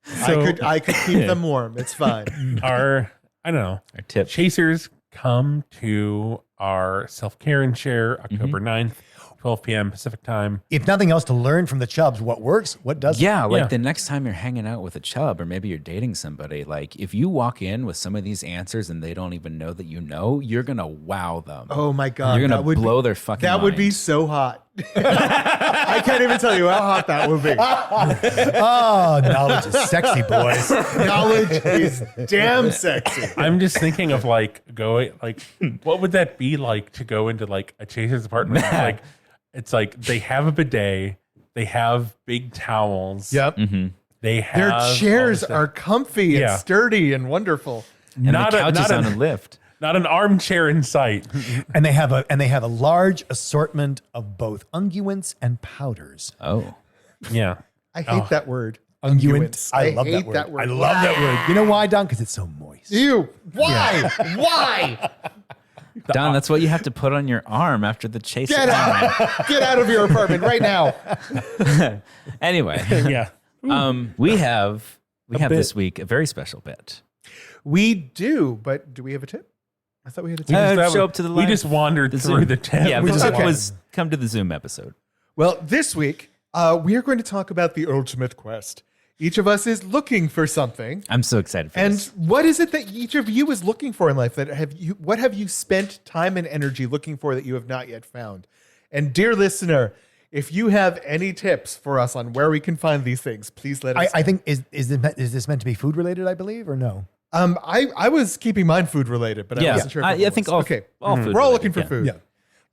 So I could keep them warm. It's fine. I don't know. Our tip. Chasers come to our self-care and share October 9th. 12 p.m. Pacific time. If nothing else, to learn from the chubs what works, what doesn't. Yeah, like Yeah. the next time you're hanging out with a chub or maybe you're dating somebody, like if you walk in with some of these answers and they don't even know that you know, you're going to wow them. Oh my God. You're that going would to blow be, their fucking That would be mind. so hot. I can't even tell you how hot that would be. Oh, knowledge is sexy, boys. Knowledge is damn sexy. I'm just thinking of like going, like, what would that be like to go into like a Chase's apartment? Like, it's like they have a bidet, they have big towels. Yep. They have Their all chairs this stuff. are comfy Yeah. and sturdy and wonderful. And the not a- couch is not on a- a lift. Not an armchair in sight. And they have a large assortment of both unguents and powders. Oh. Yeah. I hate that word. Unguent. I love hate that word. that word. I love that word. You know why, Don? Because it's so moist. Ew. Why? Why? Don, that's what you have to put on your arm after the chase. Get out. Get out of your apartment right now. Anyway, Yeah. we have bit. this week a very special bit. We do, but do we have a tip? I thought we had a tip. Show up to the We live- just wandered through Zoom. the tent. Yeah, We it just- was come to the Zoom episode. Well, this week, we are going to talk about the ultimate quest. Each of us is looking for something. I'm so excited for And this. what is it that each of you is looking for in life? What have you spent time and energy looking for that you have not yet found? And dear listener, if you have any tips for us on where we can find these things, please let us know. I think is this meant to be food related? I believe, or no? I was keeping mine food related, but I Yeah, wasn't sure. If I it think was. all okay. all food We're all related, looking for yeah. food. Yeah.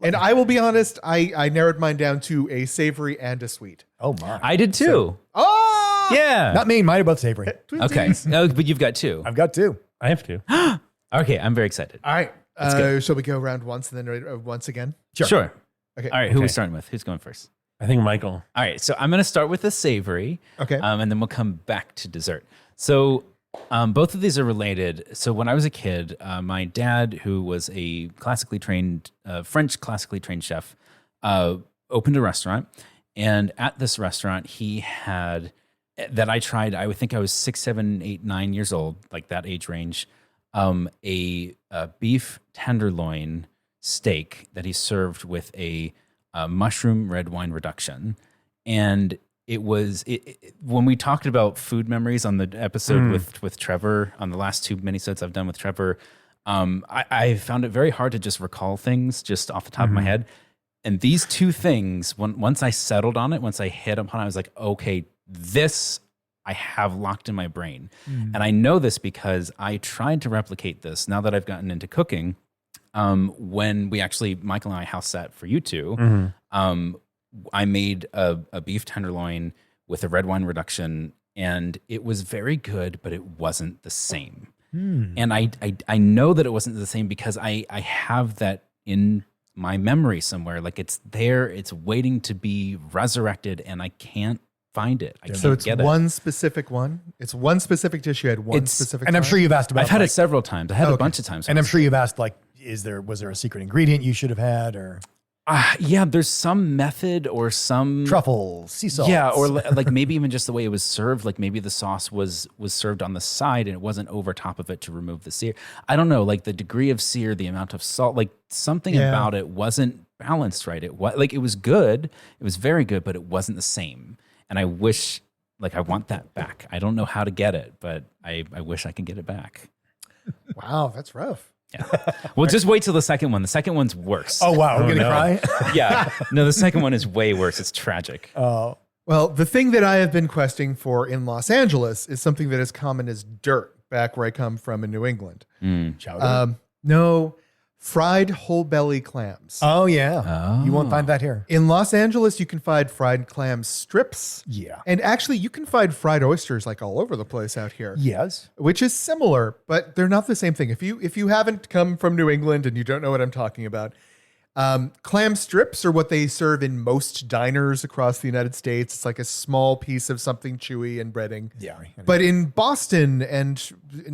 And I will be honest, I narrowed mine down to a savory and a sweet. Oh my! I did too. Oh, Yeah. Not me. Mine are both savory. Okay. No, but you've got two. I've got two. I have to. Okay, I'm very excited. All right. go. Shall we go around once and then once again? Sure. Okay. All right, who are we Okay. starting with? Who's going first? I think Michael. All right, so I'm going to start with the savory. Okay. And then we'll come back to dessert. So both of these are related. So when I was a kid, my dad, who was a classically trained, French classically trained chef, opened a restaurant. And at this restaurant, he had, that I tried, I would think I was 6, 7, 8, 9 years old, like that age range, a beef tenderloin steak that he served with a mushroom red wine reduction. And it was when we talked about food memories on the episode with Trevor, on the last 2 minisodes I've done with Trevor, I found it very hard to just recall things just off the top of my head. And these two things, once I settled on it, once I hit upon it, I was like, okay, this I have locked in my brain. And I know this because I tried to replicate this now that I've gotten into cooking. When we actually, Michael and I house sat for you two, I made a beef tenderloin with a red wine reduction, and it was very good, but it wasn't the same. And I know that it wasn't the same because I have that in my memory somewhere. Like it's there, it's waiting to be resurrected, and I can't find it. I can't So it's get it. one specific one. It's one specific dish you had one It's- specific. And I'm time? sure you've asked about. I've had like, it several times. I had a Okay. bunch of times. and I'm sure you've asked like, was there a secret ingredient you should have had, or Yeah, there's some method or some truffles, sea salt? Yeah, or like maybe even just the way it was served. Like maybe the sauce was served on the side and it wasn't over top of it to remove the sear. I don't know, like the degree of sear, the amount of salt, like something Yeah. about it wasn't balanced right. It was like it was good, it was very good, but it wasn't the same. And I wish, like, I want that back. I don't know how to get it, but I wish I could get it back. Wow, that's rough. Yeah. Well, just wait till the second one. The second one's worse. Oh wow, we're Oh, gonna no. cry. Yeah. No, the second one is way worse. It's tragic. Oh, Well, the thing that I have been questing for in Los Angeles is something that is common as dirt back where I come from in New England. chowder. No, fried whole belly clams. Oh yeah, you won't find that here. In Los Angeles, you can find fried clam strips. Yeah. And actually, you can find fried oysters like all over the place out here. Yes. Which is similar, but they're not the same thing. If you haven't come from New England and you don't know what I'm talking about, clam strips are what they serve in most diners across the United States. It's like a small piece of something chewy and breading. Yeah. But in Boston and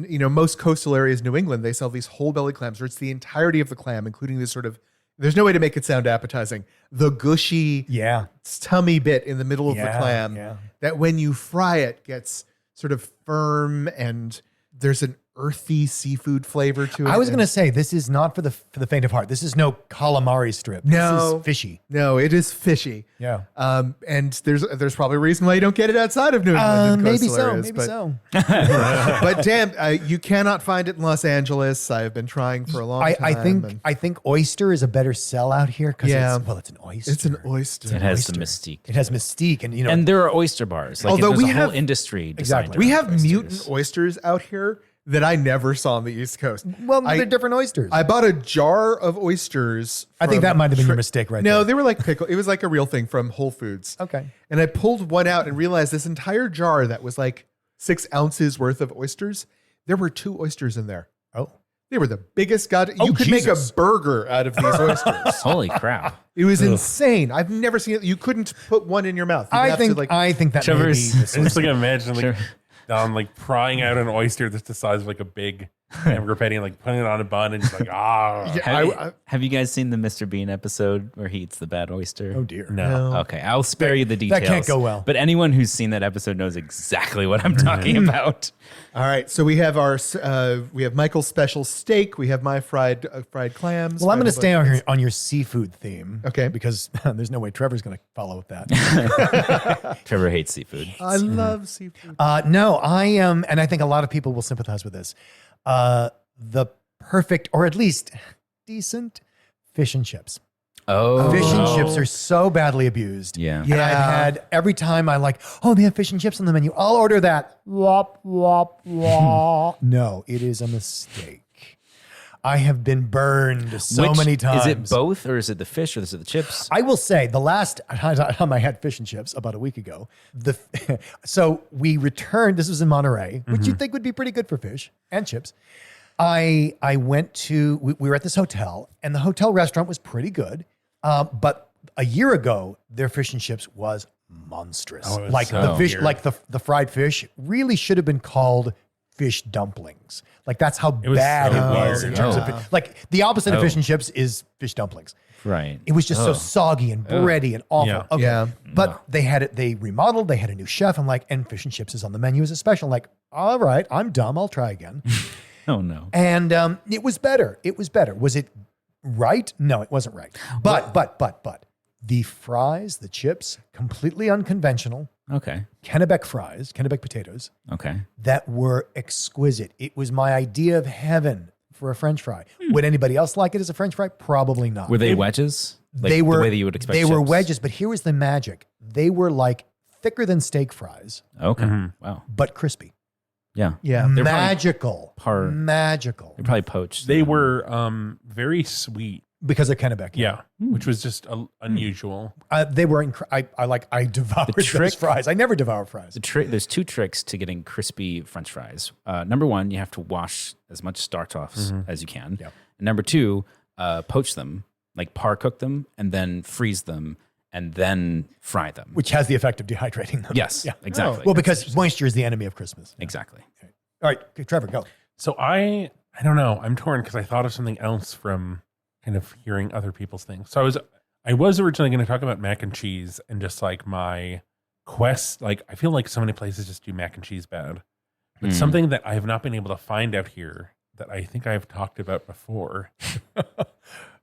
most coastal areas, of New England, they sell these whole belly clams, where it's the entirety of the clam, including this sort of. There's no way to make it sound appetizing. The gushy Yeah. tummy bit in the middle of the Yeah, clam yeah. that when you fry it gets sort of firm, and there's an earthy seafood flavor to it. I was going to say, this is not for the faint of heart. This is no calamari strip. No. This is fishy. No, it is fishy. Yeah. And there's probably a reason why you don't get it outside of New England. in Maybe coastal so. areas, Maybe but, so. But damn, you cannot find it in Los Angeles. I have been trying for a long time. I think oyster is a better sell out here because Yeah. it's an oyster. It's an oyster. It has some mystique. It has mystique, and And there are oyster bars. Like, Although there's we a whole have- industry designed We around have oysters. mutant oysters out here that I never saw on the East Coast. well, they're different oysters. I bought a jar of oysters. I think from that might have been your mistake right No, there. they were like pickle. It was like a real thing from Whole Foods. Okay. And I pulled one out and realized this entire jar that was like 6 ounces worth of oysters, there were 2 oysters in there. Oh. They were the biggest you Oh, could Jesus. make a burger out of these oysters. Holy crap. It was insane. I've never seen it. You couldn't put one in your mouth. You'd I have think to, like, I think that may be Trevor's- the I just like imagine like Don like prying out an oyster that's the size of like a big hamburger patty and like putting it on a bun and just like Have you guys seen the Mr. Bean episode where he eats the bad oyster? Oh dear. no. Okay, I'll spare you the details. that can't go well. But anyone who's seen that episode knows exactly what I'm talking about. All right, so we have we have Michael's special steak. We have my fried clams. Well, I'm going to stay fried- on your seafood theme. Okay. Because there's no way Trevor's going to follow with that. Trevor hates seafood. I love seafood. No, I am, and I think a lot of people will sympathize with this. The perfect, or at least decent, fish and chips. Oh. Fish and chips are so badly abused. Yeah. And I've had every time I like, oh, they have fish and chips on the menu. I'll order that. Wop, wop, wop. No, it is a mistake. I have been burned so many times. Is it both, or is it the fish, or is it the chips? I will say the last time I had fish and chips about a week ago, so we returned, this was in Monterey, which you'd think would be pretty good for fish and chips. I went to, we were at this hotel, and the hotel restaurant was pretty good. But a year ago, their fish and chips was monstrous. Oh, it was like so the fish, weird. like the fried fish really should have been called fish dumplings. Like that's how was bad so it was in weird. terms of Oh. like the opposite of Oh. fish and chips is fish dumplings. Right. It was just so soggy and bready and awful. Yeah. Okay. Yeah. But they had it, they remodeled, they had a new chef. I'm like, and fish and chips is on the menu as a special. I'm like, all right, I'm dumb. I'll try again. Oh, no. And it was better. It was better. Was it right? No, it wasn't right. But the fries, the chips, completely unconventional. Okay. Kennebec fries, Kennebec potatoes Okay. that were exquisite. It was my idea of heaven for a French fry. Would anybody else like it as a French fry? Probably not. Were they wedges? Like They were the way that you would expect They were chips? wedges, but here was the magic. They were like thicker than steak fries, Okay. Mm-hmm. Wow. but crispy. Yeah. Yeah. probably Magical. par- Magical. They're probably poached. They were very sweet. Because of Kennebec. Yeah, which was just unusual. They were, I devoured those trick- fries. I never devour fries. There's 2 tricks to getting crispy French fries. Number 1, you have to wash as much starch off as you can. Yep. And number 2, poach them, like par cook them, and then freeze them, and then fry them. Which has the effect of dehydrating them. Yes, Yeah. exactly. Well, because moisture is the enemy of Christmas. Exactly. All right, okay, Trevor, go. So I don't know. I'm torn because I thought of something else from kind of hearing other people's things. So I was originally going to talk about mac and cheese and just like my quest. Like I feel like so many places just do mac and cheese bad, but something that I have not been able to find out here that I think I've talked about before Could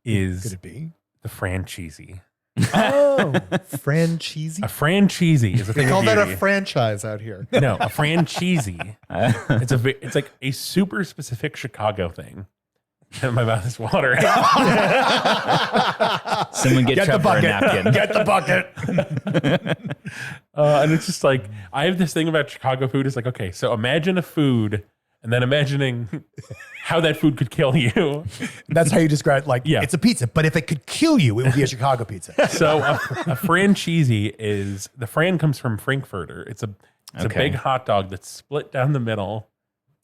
is it be? the francheesy. Oh, franchise. A francheesy is a thing. They call of that a beauty. franchise out here. No, a francheesy. It's like a super specific Chicago thing. My mouth is watering. Someone get Trevor a napkin. Get the bucket. And it's just like, I have this thing about Chicago food. It's like, okay, so imagine a food and then imagining how that food could kill you. That's how you describe it. Like, Yeah. it's a pizza, but if it could kill you, it would be a Chicago pizza. So a francheesy is, the Fran comes from Frankfurter. It's a Okay. big hot dog that's split down the middle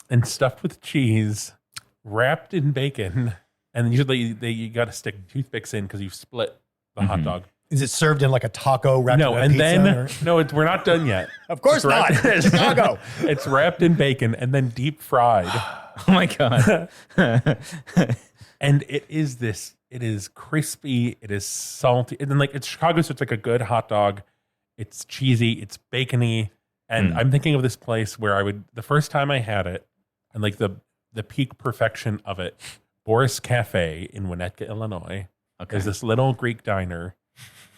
and stuffed with cheese, wrapped in bacon. And usually you got to stick toothpicks in because you've split the hot dog. Is it served in like a taco wrapped No, in a and pizza? then or- we're not done yet. Of course It's wrapped- not. Chicago. It's wrapped in bacon and then deep fried. Oh my God. And it is crispy, it is salty. And then like it's Chicago, so it's like a good hot dog. It's cheesy, it's bacony. And I'm thinking of this place where the first time I had it, and like the peak perfection of it. Boris Cafe in Winnetka, Illinois. Okay. There's this little Greek diner,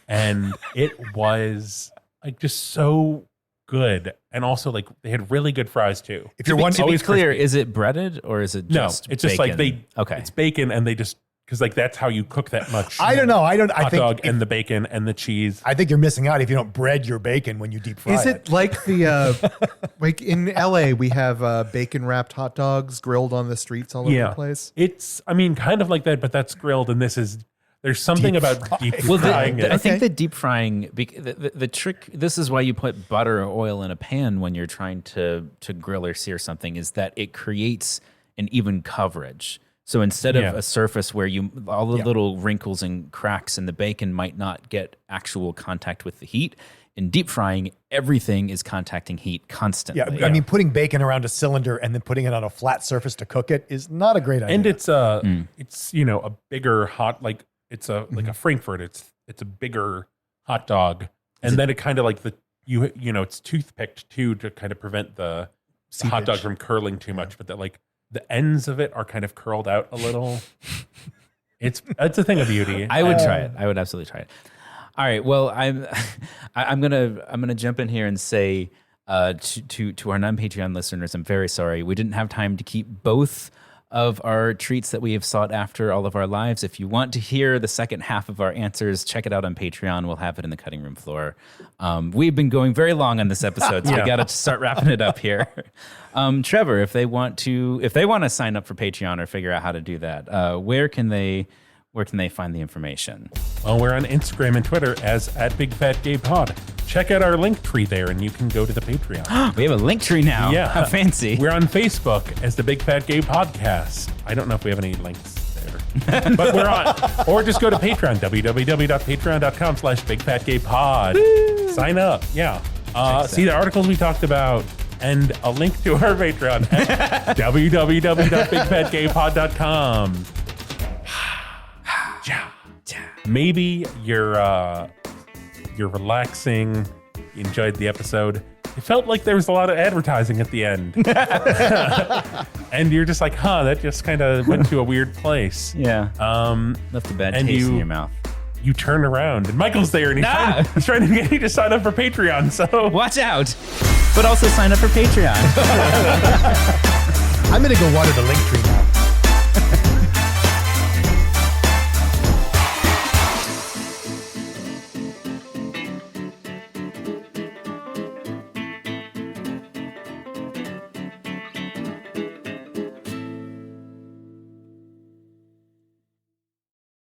and it was like just so good, and also like they had really good fries too. If you're To be always clear, crispy. is it breaded or is it just No, it's just like bacon? Okay. it's bacon, and they just because like that's how you cook that much. I don't know. I Hot think dog and the bacon and the cheese. I think you're missing out if you don't bread your bacon when you deep fry Is it like the like in LA we have bacon wrapped hot dogs grilled on the streets all over the place? It's I mean kind of like that, but that's grilled, and this is there's something Deep about fried. deep Well, frying it. I think the deep frying, the trick, this is why you put butter or oil in a pan when you're trying to grill or sear something, is that it creates an even coverage. So instead of a surface where all the little wrinkles and cracks in the bacon might not get actual contact with the heat, in deep frying, everything is contacting heat constantly. Yeah, I mean, putting bacon around a cylinder and then putting it on a flat surface to cook it is not a great idea. And it's a bigger hot like it's a like a Frankfurt. It's a bigger hot dog, and then it kind of like it's toothpicked too to kind of prevent the hot dog from curling too much, but that like the ends of it are kind of curled out a little. It's a thing of beauty. I would try it. I would absolutely try it. All right. Well, I'm gonna jump in here and say to our non-Patreon listeners, I'm very sorry we didn't have time to keep both of our treats that we have sought after all of our lives. If you want to hear the second half of our answers, check it out on Patreon. We'll have it in the cutting room floor. We've been going very long on this episode, so we got to start wrapping it up here. Trevor, if they want to sign up for Patreon or figure out how to do that, where can they find the information? Well, we're on Instagram and Twitter as @BigFatGayPod. Check out our link tree there, and you can go to the Patreon. We have a link tree now. Yeah. How fancy. We're on Facebook as the Big Fat Gay Podcast. I don't know if we have any links there, but we're on. Or just go to Patreon, www.patreon.com/BigFatGayPod. Sign up. Yeah. See the articles we talked about and a link to our Patreon at www.bigfatgaypod.com. Maybe you're relaxing, you enjoyed the episode. It felt like there was a lot of advertising at the end. And you're just like, that just kind of went to a weird place. Yeah. Left a bad and taste in your mouth. You turn around and Michael's there and he's trying to get you to sign up for Patreon. So watch out. But also sign up for Patreon. I'm going to go water the link tree now.